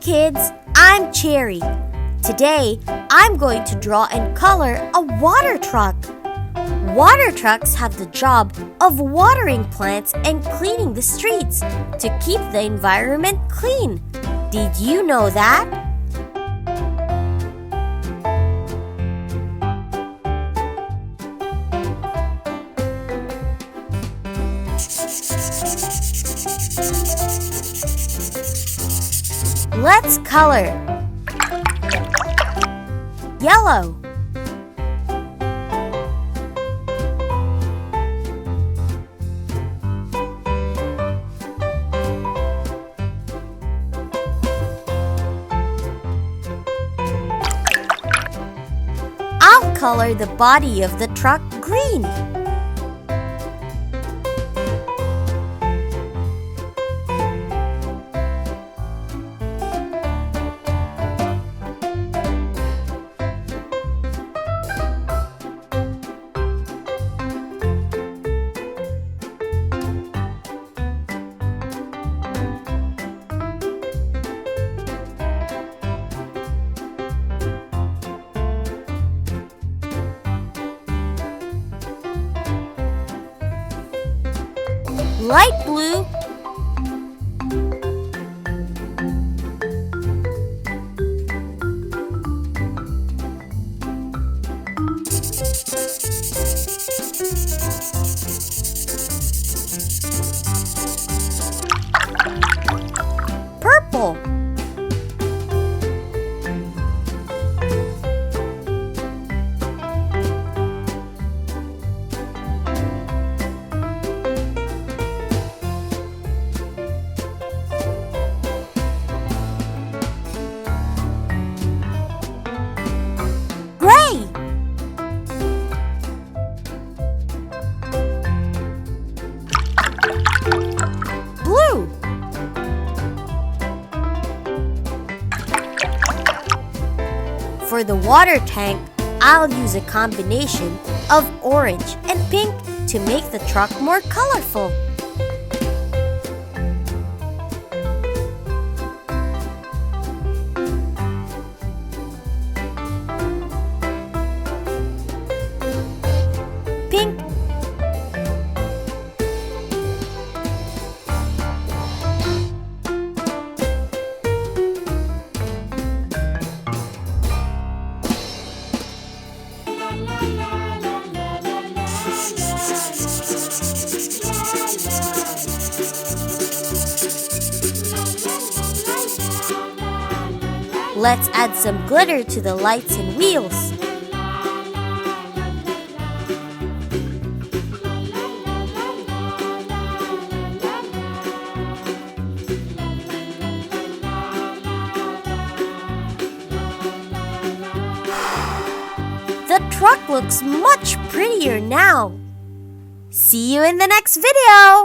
kids, I'm Cherry. Today, I'm going to draw and color a water truck. Water trucks have the job of watering plants and cleaning the streets to keep the environment clean. Did you know that? Let's color. Yellow. I'll color the body of the truck green. Light blue. Purple. Blue. For the water tank, I'll use a combination of orange and pink to make the truck more colorful. Pink. Let's add some glitter to the lights and wheels. The truck looks much prettier now. See you in the next video!